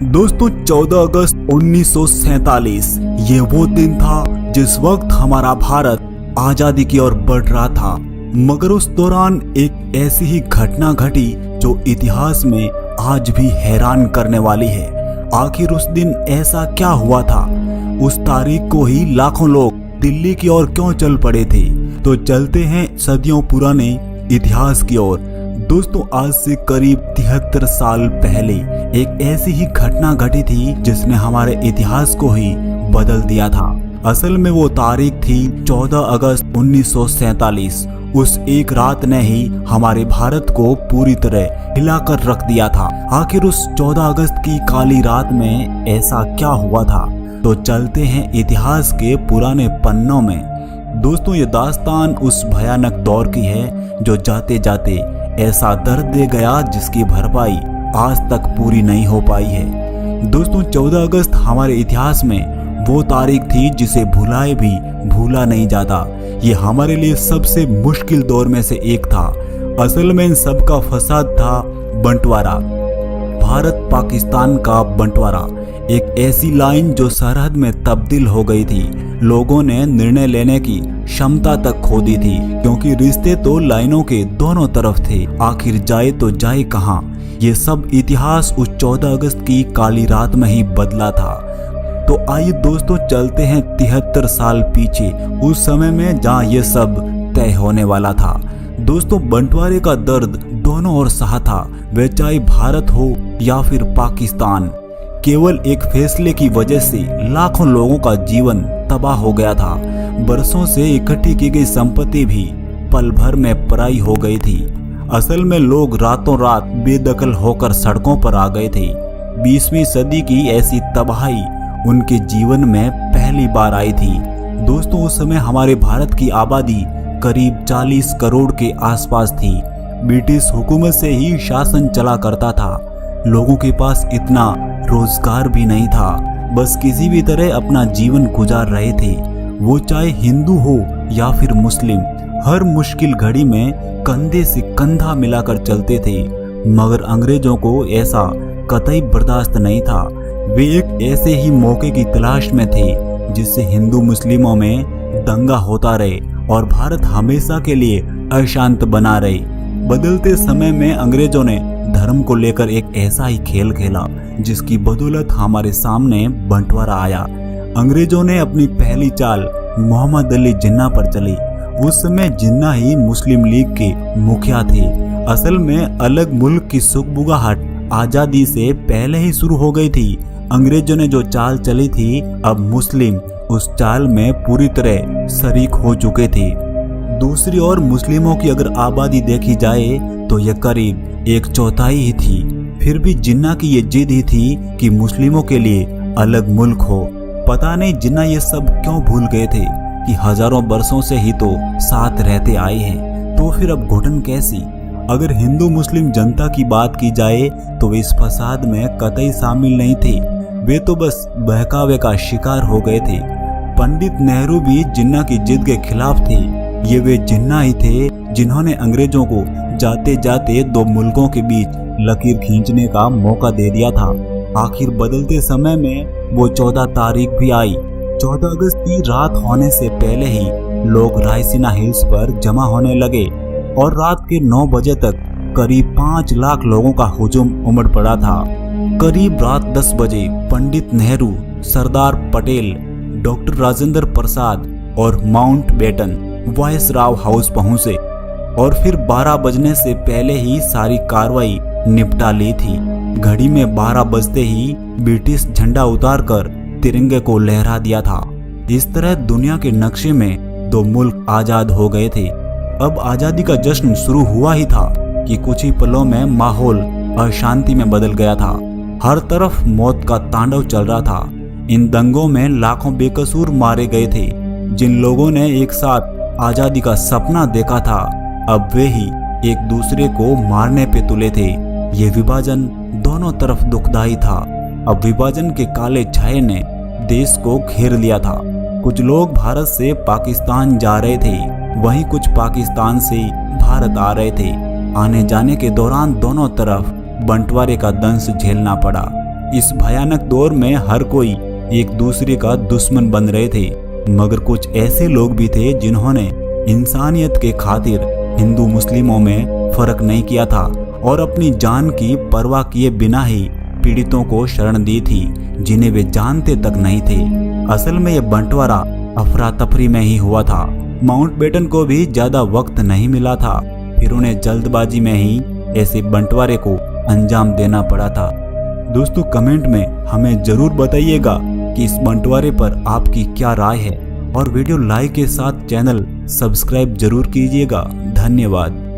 दोस्तों 14 अगस्त 1947 ये वो दिन था जिस वक्त हमारा भारत आजादी की ओर बढ़ रहा था। मगर उस दौरान एक ऐसी ही घटना घटी जो इतिहास में आज भी हैरान करने वाली है। आखिर उस दिन ऐसा क्या हुआ था? उस तारीख को ही लाखों लोग दिल्ली की ओर क्यों चल पड़े थे? तो चलते हैं सदियों पुराने इतिहास की ओर। दोस्तों आज से करीब 73 साल पहले एक ऐसी ही घटना घटी थी जिसने हमारे इतिहास को ही बदल दिया था। असल में वो तारीख थी 14 अगस्त 1947। उस एक रात ने ही हमारे भारत को पूरी तरह हिलाकर रख दिया था। आखिर उस 14 अगस्त की काली रात में ऐसा क्या हुआ था? तो चलते हैं इतिहास के पुराने पन्नों में। दोस्तों ये दास्तान उस भयानक दौर की है जो जाते जाते ऐसा दर्द दे गया जिसकी भरपाई आज तक पूरी नहीं हो पाई है। दोस्तों 14 अगस्त हमारे इतिहास में वो तारीख थी जिसे भुलाए भी भूला नहीं जाता। ये हमारे लिए सबसे मुश्किल दौर में से एक था। असल में इन सब का फसाद था बंटवारा, भारत पाकिस्तान का बंटवारा। एक ऐसी लाइन जो सरहद में तब्दील हो गई थी। लोगों ने निर्णय लेने की क्षमता तक खो दी थी, क्योंकि रिश्ते तो लाइनों के दोनों तरफ थे। आखिर जाए तो जाए कहां? ये सब इतिहास उस 14 अगस्त की काली रात में ही बदला था। तो आइए दोस्तों चलते हैं 73 साल पीछे, उस समय में जहां ये सब तय होने वाला था। दोस्तों बंटवारे का दर्द दोनों ओर सहा था, वह चाहे भारत हो या फिर पाकिस्तान। केवल एक फैसले की वजह से लाखों लोगों का जीवन तबाह हो गया था। बरसों से इकट्ठी की गई संपत्ति भी पल भर में पराई हो गई थी। असल में लोग रातों रात बेदखल होकर सड़कों पर आ गए थे। 20वीं सदी की ऐसी तबाही उनके जीवन में पहली बार आई थी। दोस्तों उस समय हमारे भारत की आबादी करीब 40 करोड़ के आसपास थी। ब्रिटिश हुकूमत से ही शासन चला करता था। लोगों के पास इतना रोजगार भी नहीं था, बस किसी भी तरह अपना जीवन गुजार रहे थे। वो चाहे हिंदू हो या फिर मुस्लिम, हर मुश्किल घड़ी में कंधे से कंधा मिलाकर चलते थे। मगर अंग्रेजों को ऐसा कतई बर्दाश्त नहीं था। वे एक ऐसे ही मौके की तलाश में थे जिससे हिंदू मुस्लिमों में दंगा होता रहे और भारत हमेशा के लिए अशांत बना रहे। बदलते समय में अंग्रेजों ने धर्म को लेकर एक ऐसा ही खेल खेला जिसकी बदौलत हमारे सामने बंटवारा आया। अंग्रेजों ने अपनी पहली चाल मोहम्मद अली जिन्ना पर चली। उस समय जिन्ना ही मुस्लिम लीग के मुखिया थे। असल में अलग मुल्क की सुगबुगाहट आजादी से पहले ही शुरू हो गई थी। अंग्रेजों ने जो चाल चली थी, अब मुस्लिम उस चाल में पूरी तरह शरीक हो चुके थे। दूसरी ओर मुस्लिमों की अगर आबादी देखी जाए तो यह करीब 1/4 ही थी। फिर भी जिन्ना की ये जिद ही थी कि मुस्लिमों के लिए अलग मुल्क हो। पता नहीं जिन्ना ये सब क्यों भूल गए थे कि हजारों बरसों से ही तो साथ रहते आए हैं। तो फिर अब घुटन कैसी? अगर हिंदू मुस्लिम जनता की बात की जाए तो इस फसाद में कतई शामिल नहीं थे। वे तो बस बहकावे का शिकार हो गए थे। पंडित नेहरू भी जिन्ना की जिद के खिलाफ थे। ये वे जिन्ना ही थे जिन्होंने अंग्रेजों को जाते जाते दो मुल्कों के बीच लकीर खींचने का मौका दे दिया था। आखिर बदलते समय में वो 14 तारीख भी आई। 14 अगस्त की रात होने से पहले ही लोग रायसीना हिल्स पर जमा होने लगे और रात के 9 बजे तक करीब 5 लाख लोगों का हुजूम उमड़ पड़ा था। करीब रात 10 बजे पंडित नेहरू, सरदार पटेल, डॉक्टर राजेंद्र प्रसाद और माउंट बेटन वायसराय हाउस पहुंचे और फिर 12 बजने से पहले ही सारी कार्रवाई निपटा ली थी। घड़ी में 12 बजते ही ब्रिटिश झंडा उतारकर तिरंगे को लहरा दिया था। इस तरह दुनिया के नक्शे में 2 मुल्क आजाद हो गए थे। अब आजादी का जश्न शुरू हुआ ही था कि कुछ ही पलों में माहौल अशांति में बदल गया था। हर तरफ मौत का तांडव चल रहा था। इन दंगों में लाखों बेकसूर मारे गए थे। जिन लोगों ने एक साथ आजादी का सपना देखा था, अब वे ही एक दूसरे को मारने पे तुले थे। ये विभाजन दोनों तरफ दुखदाई था। अब विभाजन के काले छाये ने देश को घेर लिया था। कुछ लोग भारत से पाकिस्तान जा रहे थे, वहीं कुछ पाकिस्तान से भारत आ रहे थे। आने जाने के दौरान दोनों तरफ बंटवारे का दंश झेलना पड़ा। इस भयानक दौर में हर कोई एक दूसरे का दुश्मन बन रहे थे, मगर कुछ ऐसे लोग भी थे जिन्होंने इंसानियत के खातिर हिंदू मुस्लिमों में फर्क नहीं किया था और अपनी जान की परवाह किए बिना ही पीड़ितों को शरण दी थी जिन्हें वे जानते तक नहीं थे। असल में यह बंटवारा अफरा तफरी में ही हुआ था। माउंटबेटन को भी ज्यादा वक्त नहीं मिला था, फिर उन्हें जल्दबाजी में ही ऐसे बंटवारे को अंजाम देना पड़ा था। दोस्तों कमेंट में हमें जरूर बताइएगा कि इस बंटवारे पर आपकी क्या राय है और वीडियो लाइक के साथ चैनल सब्सक्राइब जरूर कीजिएगा। धन्यवाद।